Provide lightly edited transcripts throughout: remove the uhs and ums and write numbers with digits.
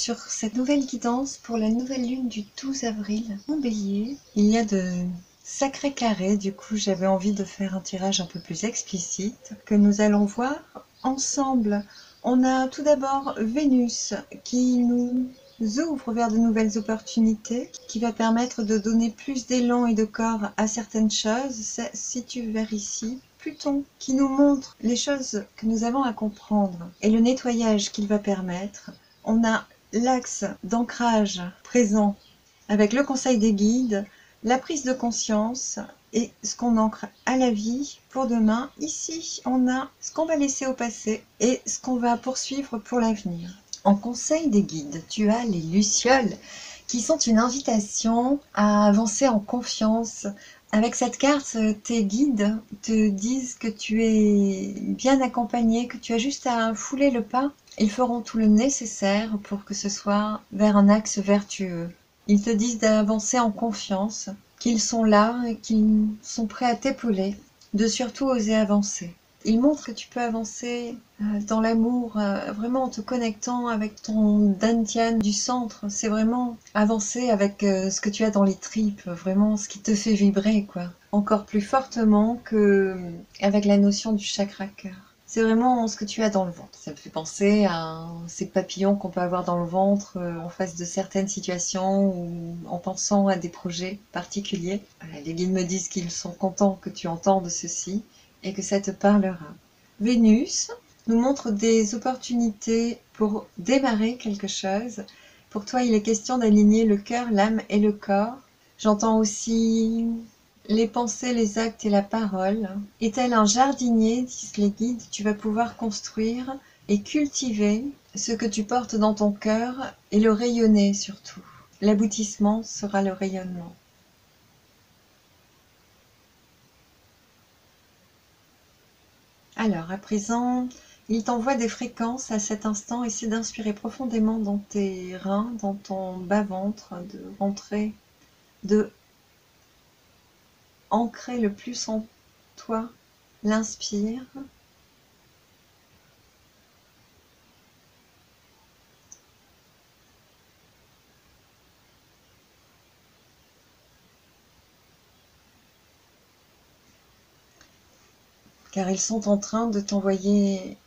sur cette nouvelle guidance pour la nouvelle lune du 12 avril. En Bélier, il y a de sacrés carrés, du coup j'avais envie de faire un tirage un peu plus explicite que nous allons voir ensemble. On a tout d'abord Vénus qui nous ouvre vers de nouvelles opportunités, qui va permettre de donner plus d'élan et de corps à certaines choses. Se situe vers ici. Pluton qui nous montre les choses que nous avons à comprendre et le nettoyage qu'il va permettre. On a l'axe d'ancrage présent avec le conseil des guides, la prise de conscience et ce qu'on ancre à la vie pour demain. Ici, on a ce qu'on va laisser au passé et ce qu'on va poursuivre pour l'avenir. En conseil des guides, tu as les lucioles qui sont une invitation à avancer en confiance. Avec cette carte, tes guides te disent que tu es bien accompagné, que tu as juste à fouler le pas. Ils feront tout le nécessaire pour que ce soit vers un axe vertueux. Ils te disent d'avancer en confiance, qu'ils sont là et qu'ils sont prêts à t'épauler, de surtout oser avancer. Ils montrent que tu peux avancer dans l'amour, vraiment en te connectant avec ton dantian du centre. C'est vraiment avancer avec ce que tu as dans les tripes, vraiment ce qui te fait vibrer, quoi. Encore plus fortement qu'avec la notion du chakra cœur. C'est vraiment ce que tu as dans le ventre. Ça me fait penser à ces papillons qu'on peut avoir dans le ventre en face de certaines situations ou en pensant à des projets particuliers. Voilà, les guides me disent qu'ils sont contents que tu entendes ceci et que ça te parlera. Vénus nous montre des opportunités pour démarrer quelque chose. Pour toi, il est question d'aligner le cœur, l'âme et le corps. J'entends aussi les pensées, les actes et la parole. Et tel un jardinier, disent les guides, tu vas pouvoir construire et cultiver ce que tu portes dans ton cœur et le rayonner surtout. L'aboutissement sera le rayonnement. Alors, à présent, il t'envoie des fréquences à cet instant. Essaie d'inspirer profondément dans tes reins, dans ton bas-ventre, de rentrer, de ancrer le plus en toi. L'inspire. Car ils sont en train de t'envoyer,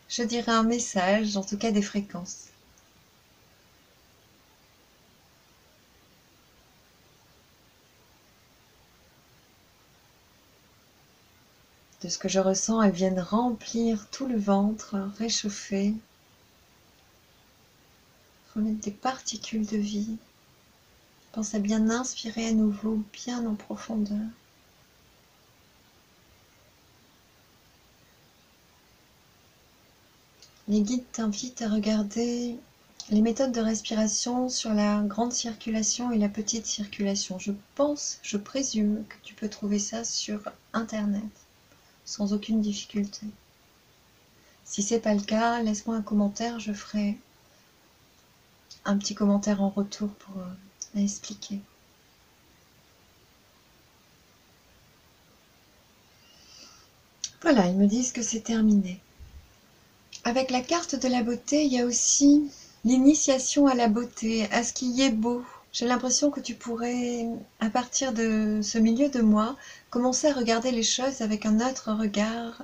je dirais, un message, en tout cas des fréquences. De ce que je ressens, elles viennent remplir tout le ventre, réchauffer, remettre des particules de vie. Pense à bien inspirer à nouveau, bien en profondeur. Les guides t'invitent à regarder les méthodes de respiration sur la grande circulation et la petite circulation. Je pense, je présume que tu peux trouver ça sur Internet, sans aucune difficulté. Si c'est pas le cas, laisse-moi un commentaire, je ferai un petit commentaire en retour pour expliquer. Voilà, ils me disent que c'est terminé. Avec la carte de la beauté, il y a aussi l'initiation à la beauté, à ce qui est beau. J'ai l'impression que tu pourrais, à partir de ce milieu de mois, commencer à regarder les choses avec un autre regard,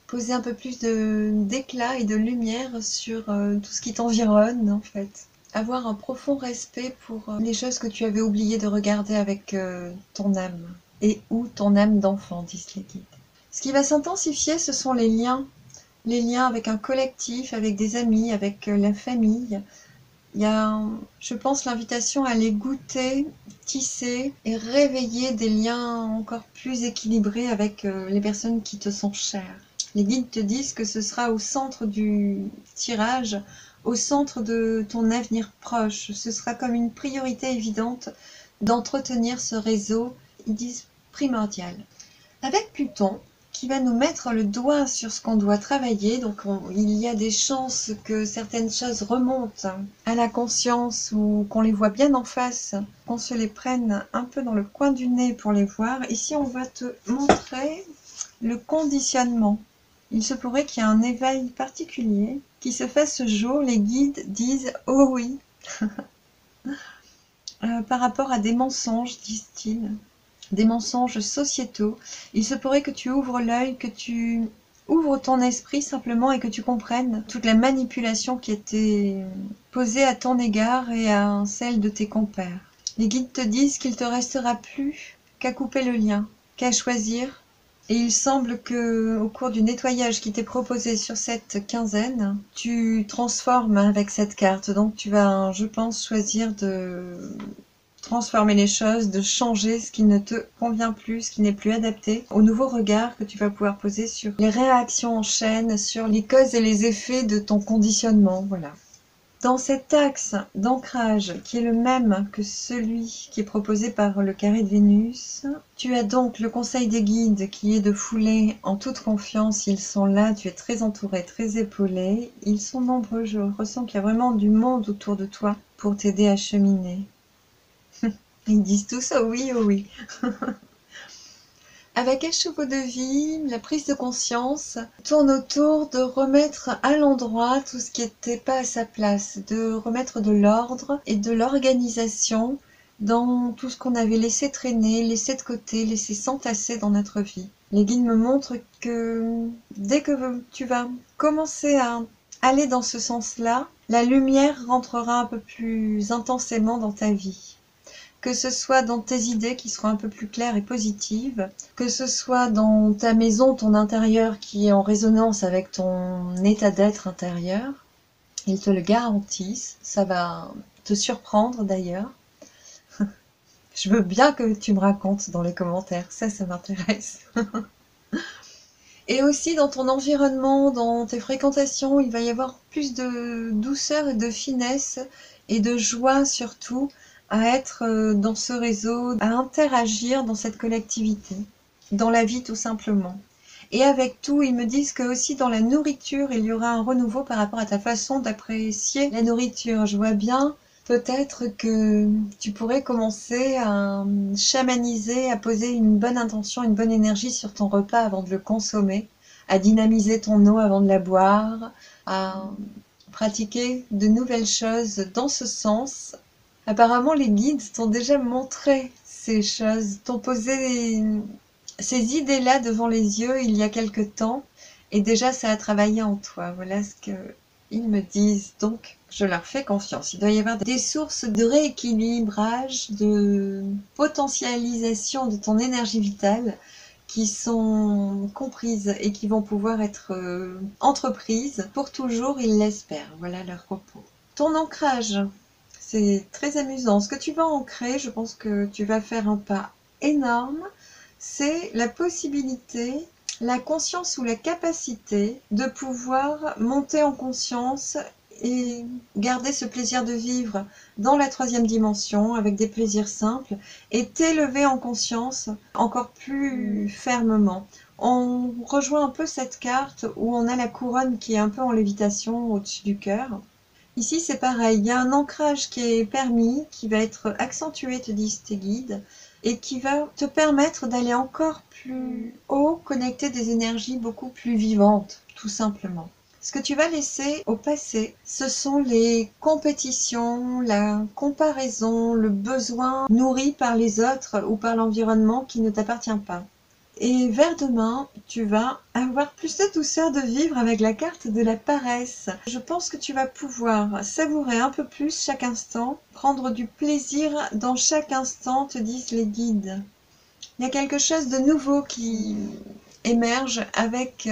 poser un peu plus d'éclat et de lumière sur tout ce qui t'environne, en fait. Avoir un profond respect pour les choses que tu avais oublié de regarder avec ton âme. Et ou ton âme d'enfant, disent les guides. Ce qui va s'intensifier, ce sont les liens avec un collectif, avec des amis, avec la famille. Il y a, je pense, l'invitation à aller goûter, tisser et réveiller des liens encore plus équilibrés avec les personnes qui te sont chères. Les guides te disent que ce sera au centre du tirage, au centre de ton avenir proche. Ce sera comme une priorité évidente d'entretenir ce réseau, ils disent primordial. Avec Pluton, qui va nous mettre le doigt sur ce qu'on doit travailler. Donc il y a des chances que certaines choses remontent à la conscience ou qu'on les voit bien en face, qu'on se les prenne un peu dans le coin du nez pour les voir. Ici, on va te montrer le conditionnement. Il se pourrait qu'il y ait un éveil particulier qui se fait ce jour, les guides disent « Oh oui !» par rapport à des mensonges, disent-ils, des mensonges sociétaux. Il se pourrait que tu ouvres l'œil, que tu ouvres ton esprit simplement et que tu comprennes toute la manipulation qui était posée à ton égard et à celle de tes compères. Les guides te disent qu'il te restera plus qu'à couper le lien, qu'à choisir. Et il semble que, au cours du nettoyage qui t'est proposé sur cette quinzaine, tu transformes avec cette carte. Donc tu vas, je pense, choisir de transformer les choses, de changer ce qui ne te convient plus, ce qui n'est plus adapté, au nouveau regard que tu vas pouvoir poser sur les réactions en chaîne, sur les causes et les effets de ton conditionnement. Voilà. Dans cet axe d'ancrage, qui est le même que celui qui est proposé par le carré de Vénus, tu as donc le conseil des guides qui est de fouler en toute confiance. Ils sont là, tu es très entouré, très épaulé. Ils sont nombreux, je ressens qu'il y a vraiment du monde autour de toi pour t'aider à cheminer. Ils disent tous oh oui, oh oui. Avec un chevaux de vie, la prise de conscience tourne autour de remettre à l'endroit tout ce qui n'était pas à sa place, de remettre de l'ordre et de l'organisation dans tout ce qu'on avait laissé traîner, laissé de côté, laissé s'entasser dans notre vie. Les guides me montrent que dès que tu vas commencer à aller dans ce sens-là, la lumière rentrera un peu plus intensément dans ta vie. Que ce soit dans tes idées qui seront un peu plus claires et positives, que ce soit dans ta maison, ton intérieur qui est en résonance avec ton état d'être intérieur, ils te le garantissent, ça va te surprendre d'ailleurs. Je veux bien que tu me racontes dans les commentaires, ça m'intéresse. Et aussi dans ton environnement, dans tes fréquentations, il va y avoir plus de douceur et de finesse et de joie surtout à être dans ce réseau, à interagir dans cette collectivité, dans la vie tout simplement. Et avec tout, ils me disent que aussi dans la nourriture, il y aura un renouveau par rapport à ta façon d'apprécier la nourriture. Je vois bien peut-être que tu pourrais commencer à chamaniser, à poser une bonne intention, une bonne énergie sur ton repas avant de le consommer, à dynamiser ton eau avant de la boire, à pratiquer de nouvelles choses dans ce sens. Apparemment, les guides t'ont déjà montré ces choses, t'ont posé ces idées-là devant les yeux il y a quelque temps, et déjà ça a travaillé en toi. Voilà ce qu'ils me disent, donc je leur fais confiance. Il doit y avoir des sources de rééquilibrage, de potentialisation de ton énergie vitale qui sont comprises et qui vont pouvoir être entreprises pour toujours, ils l'espèrent. Voilà leur propos. Ton ancrage. C'est très amusant. Ce que tu vas ancrer, je pense que tu vas faire un pas énorme. C'est la possibilité, la conscience ou la capacité de pouvoir monter en conscience et garder ce plaisir de vivre dans la troisième dimension avec des plaisirs simples et t'élever en conscience encore plus fermement. On rejoint un peu cette carte où on a la couronne qui est un peu en lévitation au-dessus du cœur. Ici, c'est pareil, il y a un ancrage qui est permis, qui va être accentué, te disent tes guides, et qui va te permettre d'aller encore plus haut, connecter des énergies beaucoup plus vivantes, tout simplement. Ce que tu vas laisser au passé, ce sont les compétitions, la comparaison, le besoin nourri par les autres ou par l'environnement qui ne t'appartient pas. Et vers demain, tu vas avoir plus de douceur de vivre avec la carte de la paresse. Je pense que tu vas pouvoir savourer un peu plus chaque instant, prendre du plaisir dans chaque instant, te disent les guides. Il y a quelque chose de nouveau qui émerge avec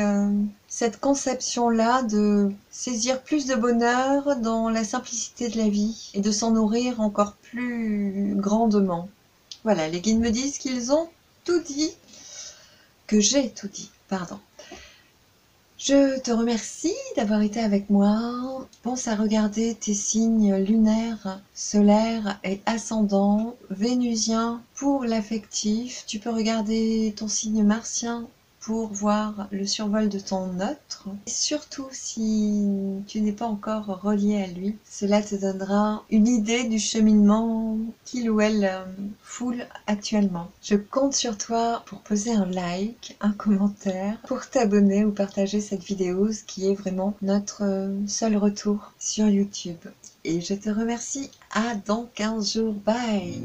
cette conception-là de saisir plus de bonheur dans la simplicité de la vie et de s'en nourrir encore plus grandement. Voilà, les guides me disent qu'ils ont tout dit. Que j'ai tout dit, pardon. Je te remercie d'avoir été avec moi. Pense à regarder tes signes lunaires, solaires et ascendants, vénusiens pour l'affectif. Tu peux regarder ton signe martien pour voir le survol de ton autre. Et surtout, si tu n'es pas encore relié à lui, cela te donnera une idée du cheminement qu'il ou elle foule actuellement. Je compte sur toi pour poser un like, un commentaire, pour t'abonner ou partager cette vidéo, ce qui est vraiment notre seul retour sur YouTube. Et je te remercie. À dans 15 jours. Bye!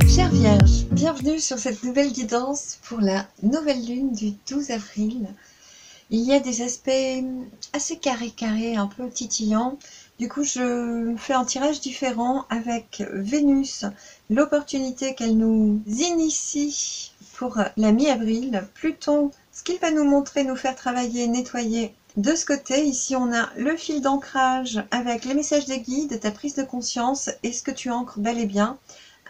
Chère Vierge, bienvenue sur cette nouvelle guidance pour la nouvelle lune du 12 avril. Il y a des aspects assez carrés, un peu titillants. Du coup, je fais un tirage différent avec Vénus, l'opportunité qu'elle nous initie pour la mi-avril. Pluton, ce qu'il va nous montrer, nous faire travailler, nettoyer. De ce côté, ici, on a le fil d'ancrage avec les messages des guides, ta prise de conscience et ce que tu ancres bel et bien,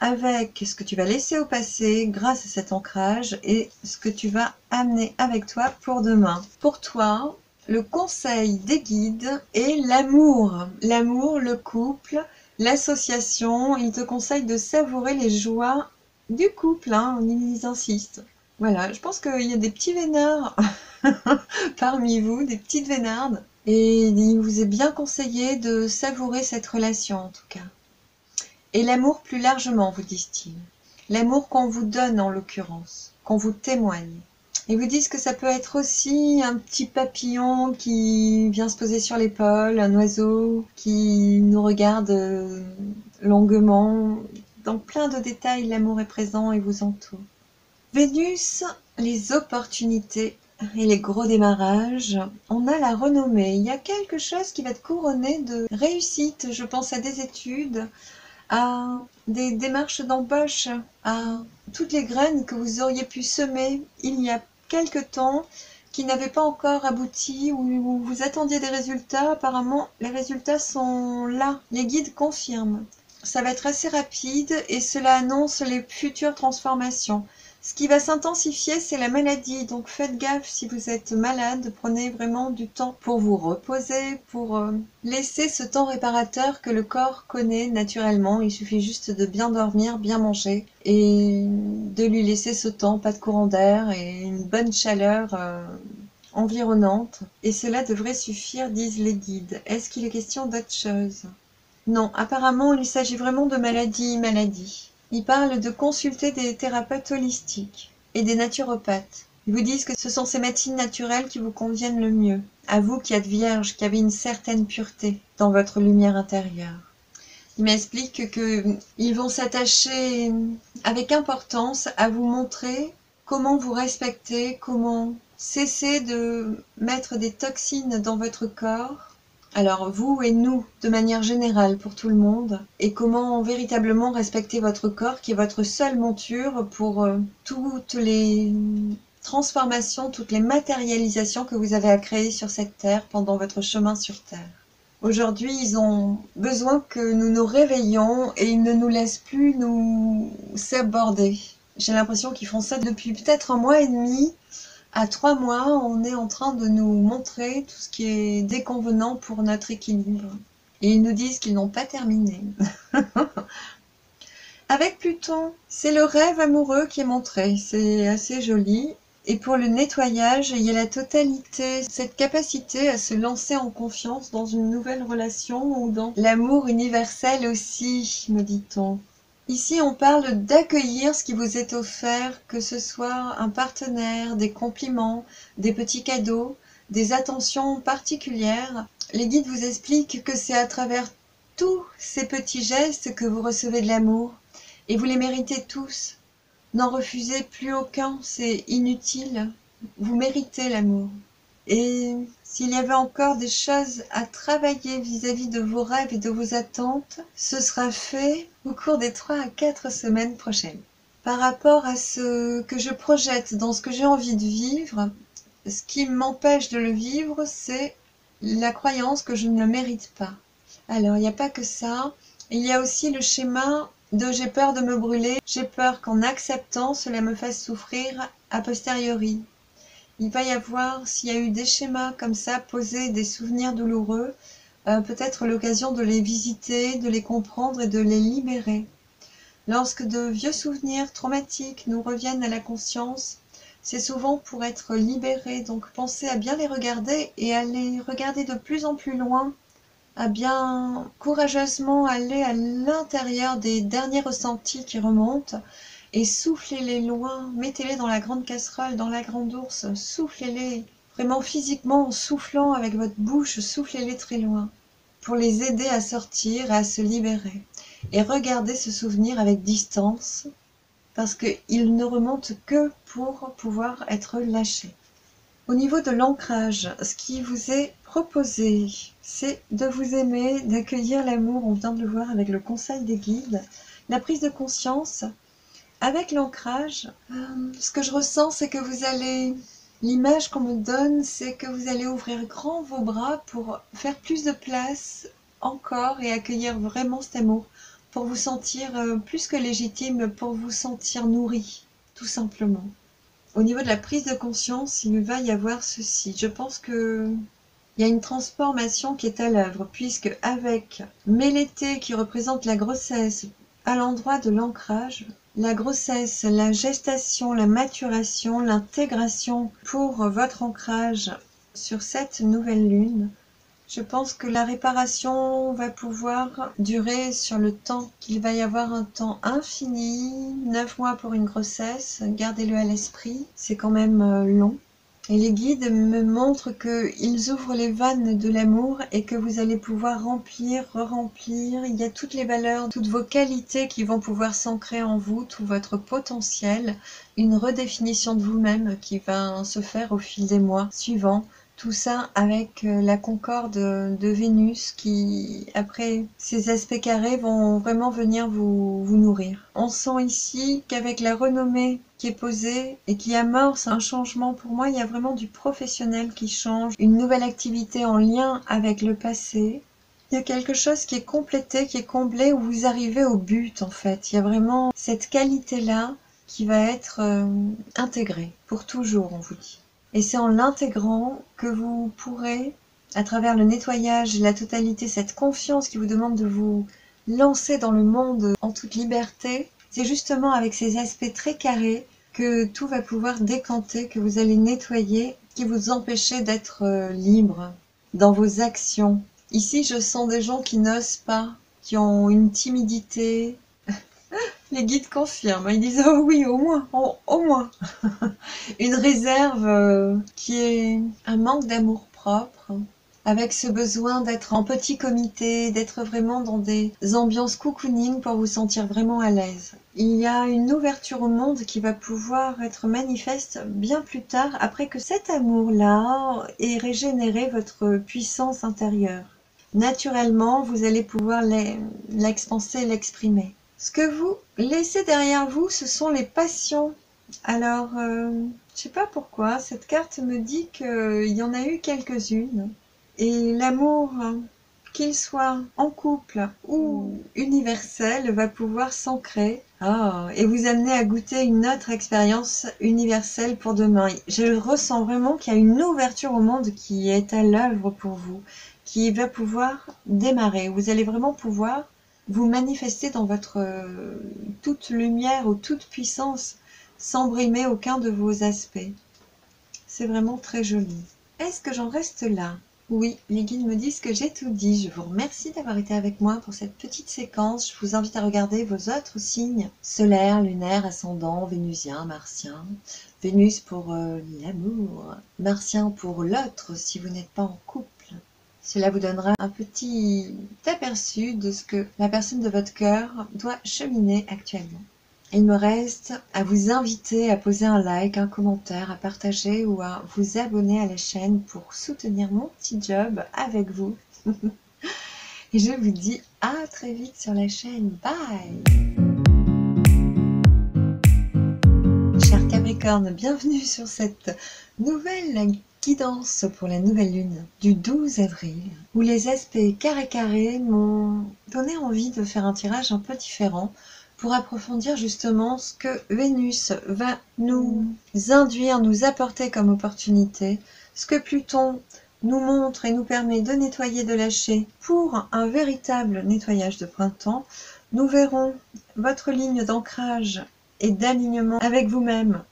avec ce que tu vas laisser au passé grâce à cet ancrage et ce que tu vas amener avec toi pour demain. Pour toi, le conseil des guides est l'amour. L'amour, le couple, l'association. Ils te conseillent de savourer les joies du couple, hein, ils insistent. Voilà, je pense qu'il y a des petits vénards parmi vous, des petites vénardes. Et il vous est bien conseillé de savourer cette relation en tout cas. Et l'amour plus largement, vous disent-ils. L'amour qu'on vous donne en l'occurrence, qu'on vous témoigne. Ils vous disent que ça peut être aussi un petit papillon qui vient se poser sur l'épaule, un oiseau qui nous regarde longuement. Dans plein de détails, l'amour est présent et vous entoure. Vénus, les opportunités et les gros démarrages. On a la renommée. Il y a quelque chose qui va te couronner de réussite. Je pense à des études, à des démarches d'embauche, à toutes les graines que vous auriez pu semer il y a quelque temps qui n'avaient pas encore abouti ou vous attendiez des résultats. Apparemment, les résultats sont là. Les guides confirment. Ça va être assez rapide et cela annonce les futures transformations. Ce qui va s'intensifier, c'est la maladie. Donc faites gaffe si vous êtes malade. Prenez vraiment du temps pour vous reposer, pour laisser ce temps réparateur que le corps connaît naturellement. Il suffit juste de bien dormir, bien manger et de lui laisser ce temps, pas de courant d'air et une bonne chaleur environnante. Et cela devrait suffire, disent les guides. Est-ce qu'il est question d'autre chose? Non, apparemment, il s'agit vraiment de maladie. Ils parlent de consulter des thérapeutes holistiques et des naturopathes. Ils vous disent que ce sont ces médecines naturelles qui vous conviennent le mieux. À vous qui êtes vierge, qui avez une certaine pureté dans votre lumière intérieure. Ils m'expliquent qu'ils vont s'attacher avec importance à vous montrer comment vous respecter, comment cesser de mettre des toxines dans votre corps. Alors, vous et nous, de manière générale pour tout le monde, et comment véritablement respecter votre corps, qui est votre seule monture pour toutes les transformations, toutes les matérialisations que vous avez à créer sur cette terre pendant votre chemin sur terre. Aujourd'hui, ils ont besoin que nous nous réveillions et ils ne nous laissent plus nous s'aborder. J'ai l'impression qu'ils font ça depuis peut-être 1 mois et demi. À 3 mois, on est en train de nous montrer tout ce qui est déconvenant pour notre équilibre. Et ils nous disent qu'ils n'ont pas terminé. Avec Pluton, c'est le rêve amoureux qui est montré. C'est assez joli. Et pour le nettoyage, il y a la totalité, cette capacité à se lancer en confiance dans une nouvelle relation ou dans l'amour universel aussi, me dit-on. Ici, on parle d'accueillir ce qui vous est offert, que ce soit un partenaire, des compliments, des petits cadeaux, des attentions particulières. Les guides vous expliquent que c'est à travers tous ces petits gestes que vous recevez de l'amour. Et vous les méritez tous. N'en refusez plus aucun, c'est inutile. Vous méritez l'amour. Et s'il y avait encore des choses à travailler vis-à-vis de vos rêves et de vos attentes, ce sera fait au cours des 3 à 4 semaines prochaines. Par rapport à ce que je projette dans ce que j'ai envie de vivre, ce qui m'empêche de le vivre, c'est la croyance que je ne le mérite pas. Alors, il n'y a pas que ça. Il y a aussi le schéma de j'ai peur de me brûler, j'ai peur qu'en acceptant, cela me fasse souffrir a posteriori. Il va y avoir, s'il y a eu des schémas comme ça, posés, des souvenirs douloureux, peut-être l'occasion de les visiter, de les comprendre et de les libérer. Lorsque de vieux souvenirs traumatiques nous reviennent à la conscience, c'est souvent pour être libérés. Donc pensez à bien les regarder et à les regarder de plus en plus loin, à bien courageusement aller à l'intérieur des derniers ressentis qui remontent et soufflez-les loin, mettez-les dans la grande casserole, dans la grande ours, soufflez-les vraiment physiquement en soufflant avec votre bouche, soufflez-les très loin pour les aider à sortir, à se libérer. Et regardez ce souvenir avec distance parce qu'il ne remonte que pour pouvoir être lâché. Au niveau de l'ancrage, ce qui vous est proposé, c'est de vous aimer, d'accueillir l'amour, on vient de le voir avec le conseil des guides, la prise de conscience. Avec l'ancrage, ce que je ressens, c'est que vous allez, l'image qu'on me donne, c'est que vous allez ouvrir grand vos bras pour faire plus de place encore et accueillir vraiment cet amour, pour vous sentir plus que légitime, pour vous sentir nourri, tout simplement. Au niveau de la prise de conscience, il va y avoir ceci. Je pense que il y a une transformation qui est à l'œuvre, puisque avec Mélété qui représente la grossesse à l'endroit de l'ancrage, la grossesse, la gestation, la maturation, l'intégration pour votre ancrage sur cette nouvelle lune, je pense que la réparation va pouvoir durer sur le temps, qu'il va y avoir un temps infini, 9 mois pour une grossesse, gardez-le à l'esprit, c'est quand même long. Et les guides me montrent qu'ils ouvrent les vannes de l'amour et que vous allez pouvoir remplir, re-remplir. Il y a toutes les valeurs, toutes vos qualités qui vont pouvoir s'ancrer en vous, tout votre potentiel, une redéfinition de vous-même qui va se faire au fil des mois suivants. Tout ça avec la concorde de Vénus qui, après ces aspects carrés, vont vraiment venir vous nourrir. On sent ici qu'avec la renommée qui est posée et qui amorce un changement, pour moi, il y a vraiment du professionnel qui change, une nouvelle activité en lien avec le passé. Il y a quelque chose qui est complété, qui est comblé, où vous arrivez au but en fait. Il y a vraiment cette qualité-là qui va être intégrée pour toujours, on vous dit. Et c'est en l'intégrant que vous pourrez, à travers le nettoyage, la totalité, cette confiance qui vous demande de vous lancer dans le monde en toute liberté, c'est justement avec ces aspects très carrés que tout va pouvoir décanter, que vous allez nettoyer, qui vous empêchez d'être libre dans vos actions. Ici, je sens des gens qui n'osent pas, qui ont une timidité. Les guides confirment, ils disent « Oh oui, au moins, au moins !» Une réserve qui est un manque d'amour propre, avec ce besoin d'être en petit comité, d'être vraiment dans des ambiances cocooning pour vous sentir vraiment à l'aise. Il y a une ouverture au monde qui va pouvoir être manifeste bien plus tard, après que cet amour-là ait régénéré votre puissance intérieure. Naturellement, vous allez pouvoir l'expanser, l'exprimer. Ce que vous laissez derrière vous, ce sont les passions. Alors, je sais pas pourquoi, cette carte me dit qu'il y en a eu quelques-unes. Et l'amour, qu'il soit en couple ou universel, va pouvoir s'ancrer et vous amener à goûter une autre expérience universelle pour demain. Je ressens vraiment qu'il y a une ouverture au monde qui est à l'œuvre pour vous, qui va pouvoir démarrer. Vous allez vraiment pouvoir vous manifester dans votre toute lumière ou toute puissance, sans brimer aucun de vos aspects. C'est vraiment très joli. Est-ce que j'en reste là? Oui, les guides me disent que j'ai tout dit. Je vous remercie d'avoir été avec moi pour cette petite séquence. Je vous invite à regarder vos autres signes solaires, lunaires, ascendants, vénusiens, martiens. Vénus pour l'amour, martien pour l'autre si vous n'êtes pas en couple. Cela vous donnera un petit aperçu de ce que la personne de votre cœur doit cheminer actuellement. Il me reste à vous inviter à poser un like, un commentaire, à partager ou à vous abonner à la chaîne pour soutenir mon petit job avec vous. Et je vous dis à très vite sur la chaîne. Bye! Chers Capricorne, bienvenue sur cette nouvelle guidance pour la nouvelle lune du 12 avril, où les aspects carré m'ont donné envie de faire un tirage un peu différent, pour approfondir justement ce que Vénus va nous induire, nous apporter comme opportunité, ce que Pluton nous montre et nous permet de nettoyer, de lâcher pour un véritable nettoyage de printemps, nous verrons votre ligne d'ancrage et d'alignement avec vous-même,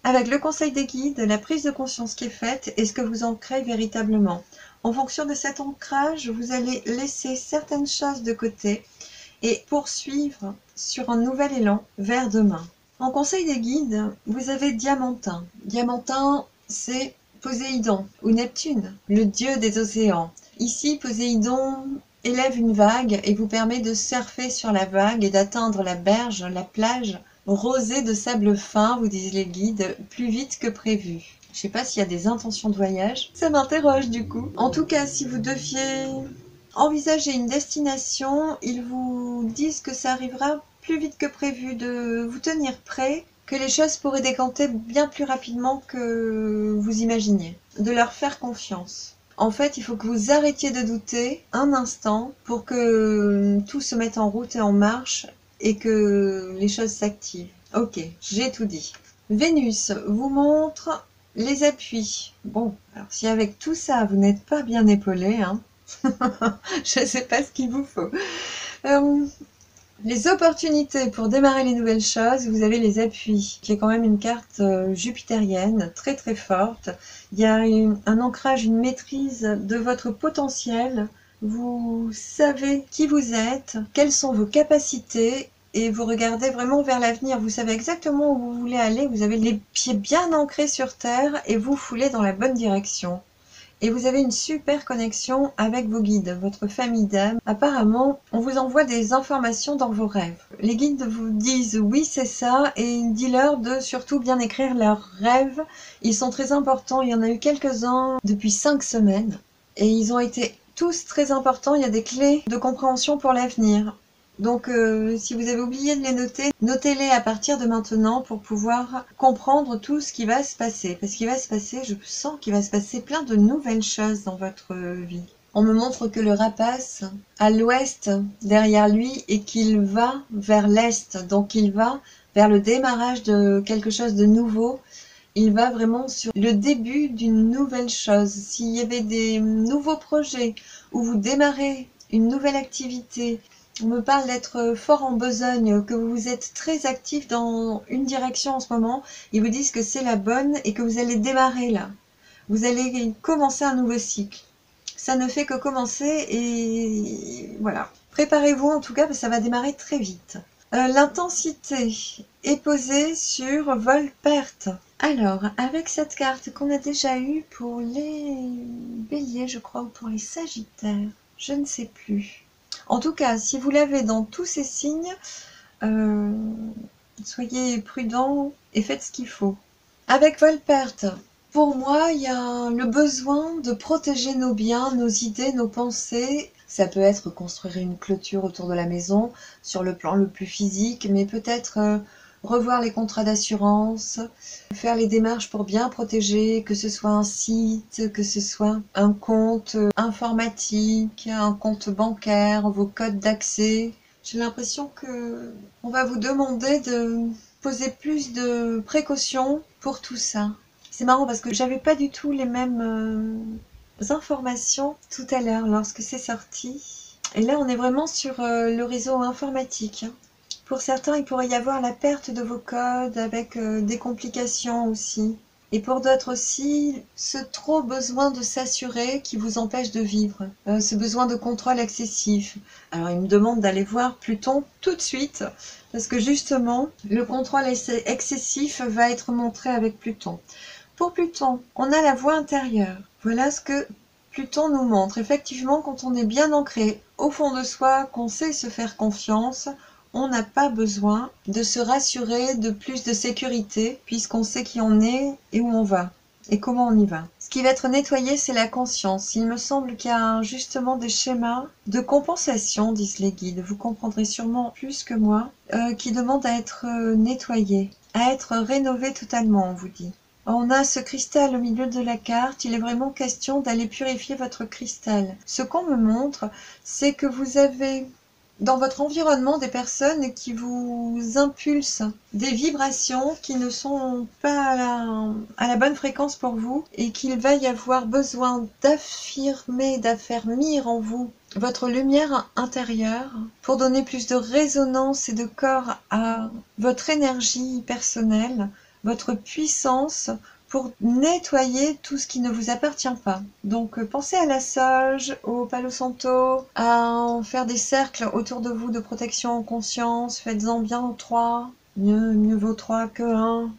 avec le conseil des guides, la prise de conscience qui est faite et ce que vous ancrez véritablement. En fonction de cet ancrage, vous allez laisser certaines choses de côté et poursuivre sur un nouvel élan vers demain. En conseil des guides, vous avez Diamantin. Diamantin, c'est Poséidon ou Neptune, le dieu des océans. Ici, Poséidon élève une vague et vous permet de surfer sur la vague et d'atteindre la berge, la plage, rosée de sable fin, vous disent les guides, plus vite que prévu. Je ne sais pas s'il y a des intentions de voyage. Ça m'interroge du coup. En tout cas, si vous deviez envisager une destination, ils vous disent que ça arrivera plus vite que prévu, de vous tenir prêt, que les choses pourraient décanter bien plus rapidement que vous imaginiez, de leur faire confiance. En fait, il faut que vous arrêtiez de douter un instant pour que tout se mette en route et en marche et que les choses s'activent. Ok, j'ai tout dit. Vénus vous montre les appuis. Bon, alors si avec tout ça, vous n'êtes pas bien épaulé, hein, je ne sais pas ce qu'il vous faut. Les opportunités pour démarrer les nouvelles choses, vous avez les appuis, qui est quand même une carte jupitérienne, très très forte. Il y a un ancrage, une maîtrise de votre potentiel. Vous savez qui vous êtes, quelles sont vos capacités, et vous regardez vraiment vers l'avenir. Vous savez exactement où vous voulez aller, vous avez les pieds bien ancrés sur terre, et vous foulez dans la bonne direction. Et vous avez une super connexion avec vos guides, votre famille d'âmes. Apparemment, on vous envoie des informations dans vos rêves. Les guides vous disent oui, c'est ça, et dis-leur de surtout bien écrire leurs rêves. Ils sont très importants, il y en a eu quelques-uns depuis 5 semaines. Et ils ont été tous très importants, il y a des clés de compréhension pour l'avenir. Donc si vous avez oublié de les noter, notez-les à partir de maintenant pour pouvoir comprendre tout ce qui va se passer. Parce qu'il va se passer, je sens qu'il va se passer plein de nouvelles choses dans votre vie. On me montre que le rapace a l'ouest derrière lui et qu'il va vers l'est. Donc il va vers le démarrage de quelque chose de nouveau. Il va vraiment sur le début d'une nouvelle chose. S'il y avait des nouveaux projets où vous démarrez une nouvelle activité, on me parle d'être fort en besogne, que vous êtes très actif dans une direction en ce moment. Ils vous disent que c'est la bonne et que vous allez démarrer là. Vous allez commencer un nouveau cycle. Ça ne fait que commencer et voilà. Préparez-vous en tout cas parce que ça va démarrer très vite. L'intensité est posée sur vol-perte. Alors, avec cette carte qu'on a déjà eue pour les béliers, je crois, ou pour les sagittaires, je ne sais plus. En tout cas, si vous l'avez dans tous ces signes, soyez prudents et faites ce qu'il faut. Avec vol-perte, pour moi, il y a le besoin de protéger nos biens, nos idées, nos pensées. Ça peut être construire une clôture autour de la maison, sur le plan le plus physique, mais peut-être revoir les contrats d'assurance, faire les démarches pour bien protéger, que ce soit un site, que ce soit un compte informatique, un compte bancaire, vos codes d'accès. J'ai l'impression que on va vous demander de poser plus de précautions pour tout ça. C'est marrant parce que j'avais pas du tout les mêmes informations tout à l'heure lorsque c'est sorti. Et là, on est vraiment sur le réseau informatique. Pour certains, il pourrait y avoir la perte de vos codes avec des complications aussi. Et pour d'autres aussi, ce trop besoin de s'assurer qui vous empêche de vivre. Ce besoin de contrôle excessif. Alors, il me demande d'aller voir Pluton tout de suite. Parce que justement, le contrôle excessif va être montré avec Pluton. Pour Pluton, on a la voie intérieure. Voilà ce que Pluton nous montre. Effectivement, quand on est bien ancré au fond de soi, qu'on sait se faire confiance, on n'a pas besoin de se rassurer de plus de sécurité puisqu'on sait qui on est et où on va et comment on y va. Ce qui va être nettoyé, c'est la conscience. Il me semble qu'il y a justement des schémas de compensation, disent les guides. Vous comprendrez sûrement plus que moi, qui demandent à être nettoyés, à être rénovés totalement, on vous dit. On a ce cristal au milieu de la carte, il est vraiment question d'aller purifier votre cristal. Ce qu'on me montre, c'est que vous avez dans votre environnement des personnes qui vous impulsent des vibrations qui ne sont pas à la bonne fréquence pour vous et qu'il va y avoir besoin d'affirmer, d'affermir en vous votre lumière intérieure pour donner plus de résonance et de corps à votre énergie personnelle, votre puissance, pour nettoyer tout ce qui ne vous appartient pas. Donc pensez à la sauge, au palo santo, à faire des cercles autour de vous de protection en conscience, faites-en bien 3, mieux vaut 3 que 1.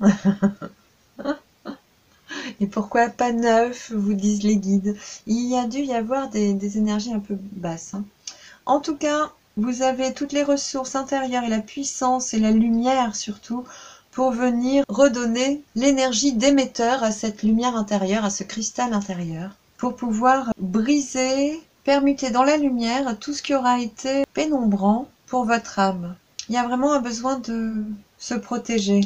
Et pourquoi pas 9, vous disent les guides. Il y a dû y avoir des énergies un peu basses. En tout cas, vous avez toutes les ressources intérieures et la puissance et la lumière surtout pour venir redonner l'énergie d'émetteur à cette lumière intérieure, à ce cristal intérieur, pour pouvoir briser, permuter dans la lumière tout ce qui aura été pénombrant pour votre âme. Il y a vraiment un besoin de se protéger.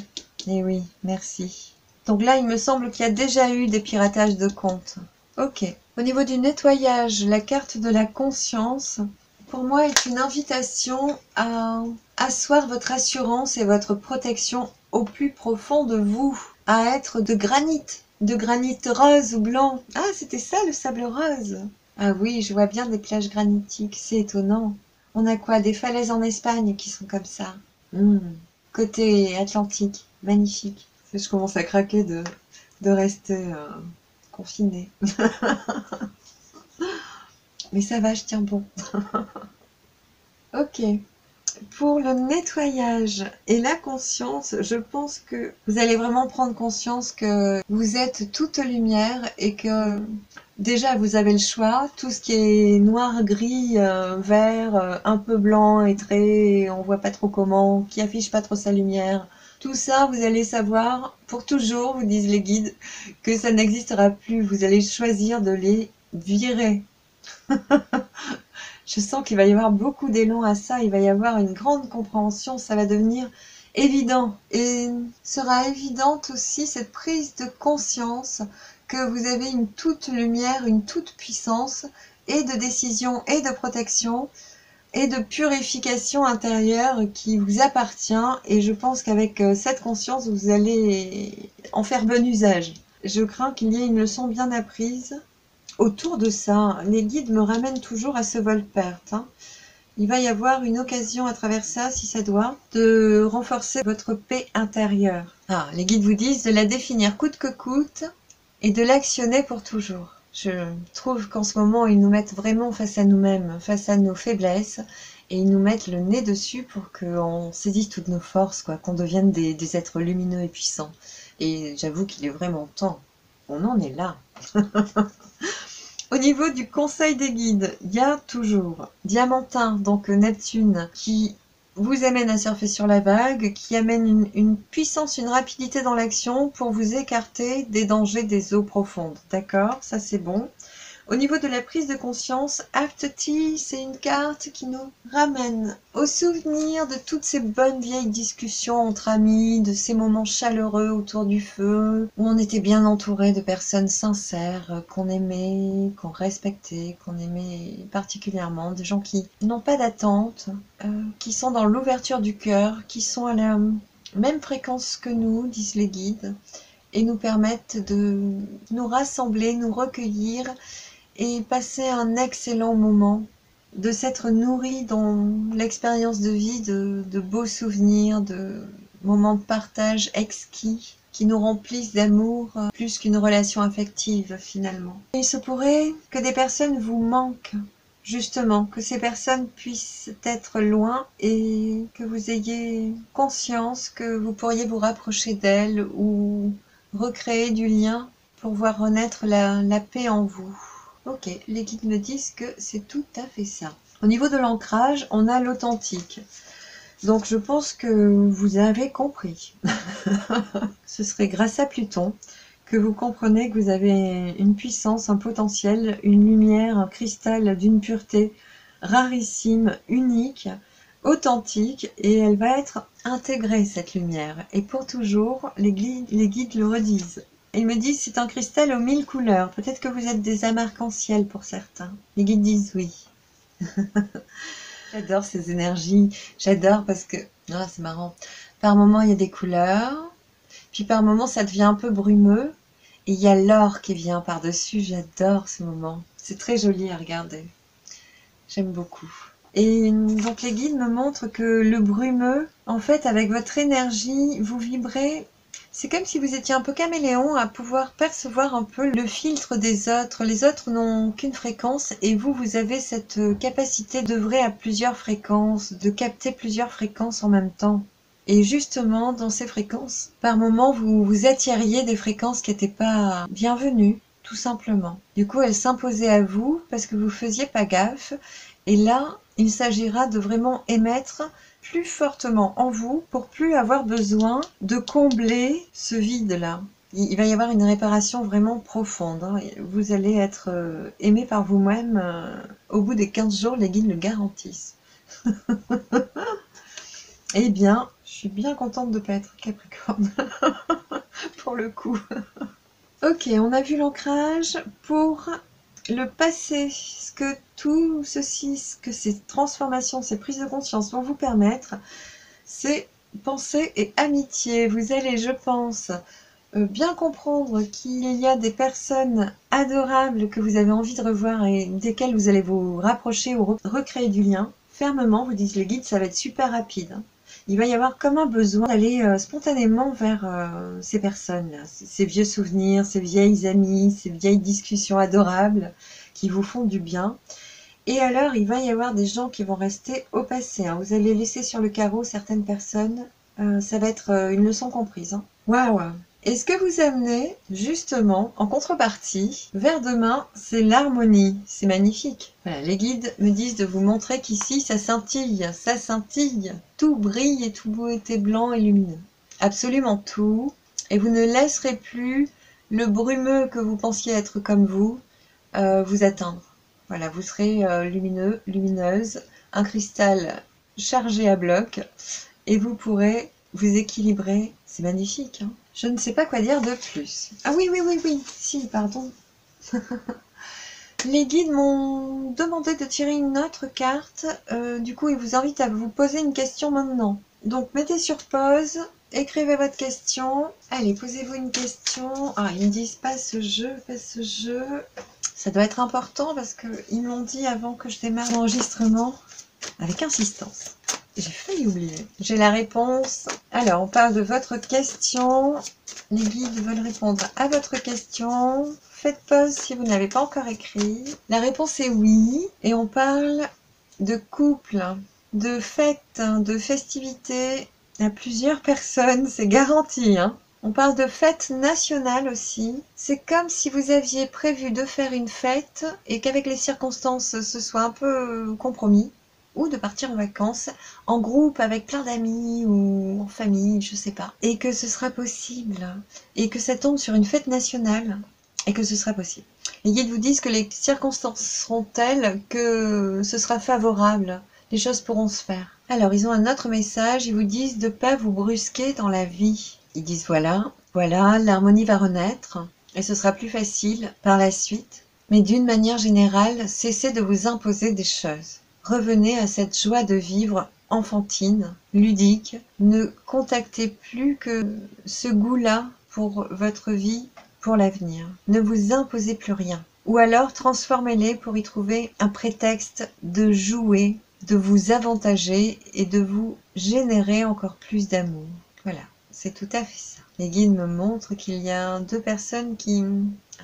Et oui, merci. Donc là, il me semble qu'il y a déjà eu des piratages de comptes. Ok. Au niveau du nettoyage, la carte de la conscience, pour moi, est une invitation à asseoir votre assurance et votre protection au plus profond de vous, à être de granit rose ou blanc. Ah, c'était ça le sable rose. Ah oui, je vois bien des plages granitiques, c'est étonnant. On a quoi? Des falaises en Espagne qui sont comme ça. Côté Atlantique, magnifique. Je commence à craquer de rester confinée. Mais ça va, je tiens bon. Ok. Pour le nettoyage et la conscience, je pense que vous allez vraiment prendre conscience que vous êtes toute lumière et que déjà vous avez le choix. Tout ce qui est noir, gris, vert, un peu blanc, étré, on voit pas trop comment, qui affiche pas trop sa lumière. Tout ça, vous allez savoir pour toujours, vous disent les guides, que ça n'existera plus. Vous allez choisir de les virer. Je sens qu'il va y avoir beaucoup d'élan à ça, il va y avoir une grande compréhension, ça va devenir évident. Et sera évidente aussi cette prise de conscience que vous avez une toute lumière, une toute puissance, et de décision, et de protection, et de purification intérieure qui vous appartient. Et je pense qu'avec cette conscience, vous allez en faire bon usage. Je crains qu'il y ait une leçon bien apprise. Autour de ça, les guides me ramènent toujours à ce vol-perte. Il va y avoir une occasion à travers ça, si ça doit, de renforcer votre paix intérieure. Ah, les guides vous disent de la définir coûte que coûte et de l'actionner pour toujours. Je trouve qu'en ce moment, ils nous mettent vraiment face à nous-mêmes, face à nos faiblesses, et ils nous mettent le nez dessus pour qu'on saisisse toutes nos forces, quoi, qu'on devienne des êtres lumineux et puissants. Et j'avoue qu'il est vraiment temps. On en est là. Au niveau du conseil des guides, il y a toujours Diamantin, donc Neptune, qui vous amène à surfer sur la vague, qui amène une puissance, une rapidité dans l'action pour vous écarter des dangers des eaux profondes. D'accord? Ça c'est bon. Au niveau de la prise de conscience, Act T, c'est une carte qui nous ramène au souvenir de toutes ces bonnes vieilles discussions entre amis, de ces moments chaleureux autour du feu, où on était bien entouré de personnes sincères, qu'on aimait, qu'on respectait, qu'on aimait particulièrement, des gens qui n'ont pas d'attente, qui sont dans l'ouverture du cœur, qui sont à la même fréquence que nous, disent les guides, et nous permettent de nous rassembler, nous recueillir, et passer un excellent moment, de s'être nourri dans l'expérience de vie de beaux souvenirs, de moments de partage exquis qui nous remplissent d'amour plus qu'une relation affective finalement. Et il se pourrait que des personnes vous manquent, justement, que ces personnes puissent être loin et que vous ayez conscience que vous pourriez vous rapprocher d'elles ou recréer du lien pour voir renaître la paix en vous. Ok, les guides me disent que c'est tout à fait ça. Au niveau de l'ancrage, on a l'authentique. Donc je pense que vous avez compris. Ce serait grâce à Pluton que vous comprenez que vous avez une puissance, un potentiel, une lumière, un cristal d'une pureté rarissime, unique, authentique, et elle va être intégrée, cette lumière. Et pour toujours, les guides le redisent. Ils me disent c'est un cristal aux 1000 couleurs. Peut-être que vous êtes des âmes arc-en-ciel pour certains. Les guides disent oui. J'adore ces énergies. J'adore parce que... Ah, c'est marrant. Par moments, il y a des couleurs. Puis par moments, ça devient un peu brumeux. Et il y a l'or qui vient par-dessus. J'adore ce moment. C'est très joli à regarder. J'aime beaucoup. Et donc les guides me montrent que le brumeux, en fait, avec votre énergie, vous vibrez. C'est comme si vous étiez un peu caméléon à pouvoir percevoir un peu le filtre des autres. Les autres n'ont qu'une fréquence et vous, vous avez cette capacité d'œuvrer à plusieurs fréquences, de capter plusieurs fréquences en même temps. Et justement, dans ces fréquences, par moments, vous attiriez des fréquences qui n'étaient pas bienvenues, tout simplement. Du coup, elles s'imposaient à vous parce que vous faisiez pas gaffe. Et là, il s'agira de vraiment émettre plus fortement en vous pour plus avoir besoin de combler ce vide-là. Il va y avoir une réparation vraiment profonde. Hein. Vous allez être aimé par vous-même au bout des 15 jours, les guides le garantissent. Eh bien, je suis bien contente de ne pas être Capricorne, pour le coup. Ok, on a vu l'ancrage pour le passé, ce que tout ceci, ce que ces transformations, ces prises de conscience vont vous permettre, c'est pensée et amitié. Vous allez, je pense, bien comprendre qu'il y a des personnes adorables que vous avez envie de revoir et desquelles vous allez vous rapprocher ou recréer du lien. Fermement, vous dites les guides, ça va être super rapide. Hein. Il va y avoir comme un besoin d'aller spontanément vers ces personnes-là, ces vieux souvenirs, ces vieilles amies, ces vieilles discussions adorables qui vous font du bien. Et alors, il va y avoir des gens qui vont rester au passé. Hein. Vous allez laisser sur le carreau certaines personnes. Ça va être une leçon comprise. Hein. Waouh! Et ce que vous amenez, justement, en contrepartie, vers demain, c'est l'harmonie. C'est magnifique. Voilà, les guides me disent de vous montrer qu'ici, ça scintille, ça scintille. Tout brille et tout beau était blanc et lumineux. Absolument tout. Et vous ne laisserez plus le brumeux que vous pensiez être comme vous atteindre. Voilà, vous serez lumineux, lumineuse, un cristal chargé à bloc, et vous pourrez vous équilibrer. C'est magnifique, hein. Je ne sais pas quoi dire de plus. Ah oui, si, pardon. Les guides m'ont demandé de tirer une autre carte. Du coup, ils vous invitent à vous poser une question maintenant. Donc, mettez sur pause, écrivez votre question. Allez, posez-vous une question. Ah, ils me disent pas ce jeu, pas ce jeu. Ça doit être important parce qu'ils m'ont dit avant que je démarre l'enregistrement avec insistance. J'ai failli oublier. J'ai la réponse. Alors, on parle de votre question. Les guides veulent répondre à votre question. Faites pause si vous n'avez pas encore écrit. La réponse est oui. Et on parle de couple, de fêtes, de festivités à plusieurs personnes. C'est garanti, hein. On parle de fête nationale aussi. C'est comme si vous aviez prévu de faire une fête et qu'avec les circonstances, ce soit un peu compromis. Ou de partir en vacances en groupe avec plein d'amis ou en famille, je sais pas. Et que ce sera possible. Et que ça tombe sur une fête nationale. Et que ce sera possible. Les guides vous disent que les circonstances seront telles que ce sera favorable. Les choses pourront se faire. Alors, ils ont un autre message. Ils vous disent de ne pas vous brusquer dans la vie. Ils disent voilà, l'harmonie va renaître et ce sera plus facile par la suite. Mais d'une manière générale, cessez de vous imposer des choses. Revenez à cette joie de vivre enfantine, ludique. Ne contactez plus que ce goût-là pour votre vie, pour l'avenir. Ne vous imposez plus rien. Ou alors transformez-les pour y trouver un prétexte de jouer, de vous avantager et de vous générer encore plus d'amour. Voilà. C'est tout à fait ça. Les guides me montrent qu'il y a deux personnes qui...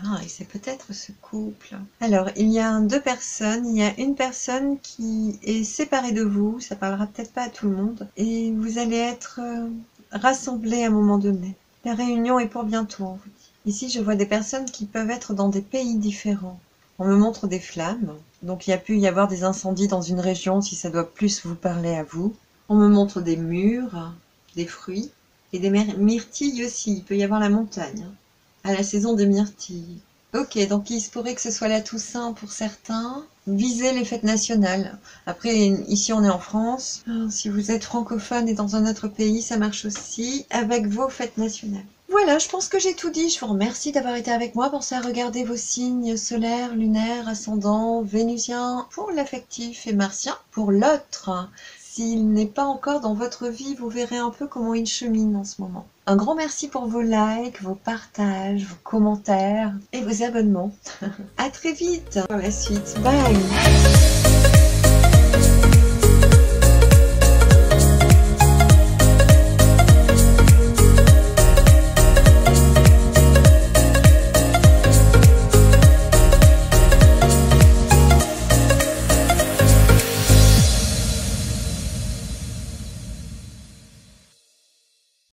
Ah, et c'est peut-être ce couple. Alors, il y a deux personnes. Il y a une personne qui est séparée de vous. Ça parlera peut-être pas à tout le monde. Et vous allez être rassemblés à un moment donné. La réunion est pour bientôt, on vous dit. Ici, je vois des personnes qui peuvent être dans des pays différents. On me montre des flammes. Donc, il y a pu y avoir des incendies dans une région si ça doit plus vous parler à vous. On me montre des murs, des fruits. Et des myrtilles aussi, il peut y avoir la montagne, hein, à la saison des myrtilles. Ok, donc il se pourrait que ce soit la Toussaint pour certains. Visez les fêtes nationales. Après, ici on est en France. Si vous êtes francophone et dans un autre pays, ça marche aussi avec vos fêtes nationales. Voilà, je pense que j'ai tout dit. Je vous remercie d'avoir été avec moi. Pensez à regarder vos signes solaires, lunaires, ascendants, vénusiens pour l'affectif et martien pour l'autre. S'il n'est pas encore dans votre vie, vous verrez un peu comment il chemine en ce moment. Un grand merci pour vos likes, vos partages, vos commentaires et vos abonnements. À très vite pour la suite. Bye!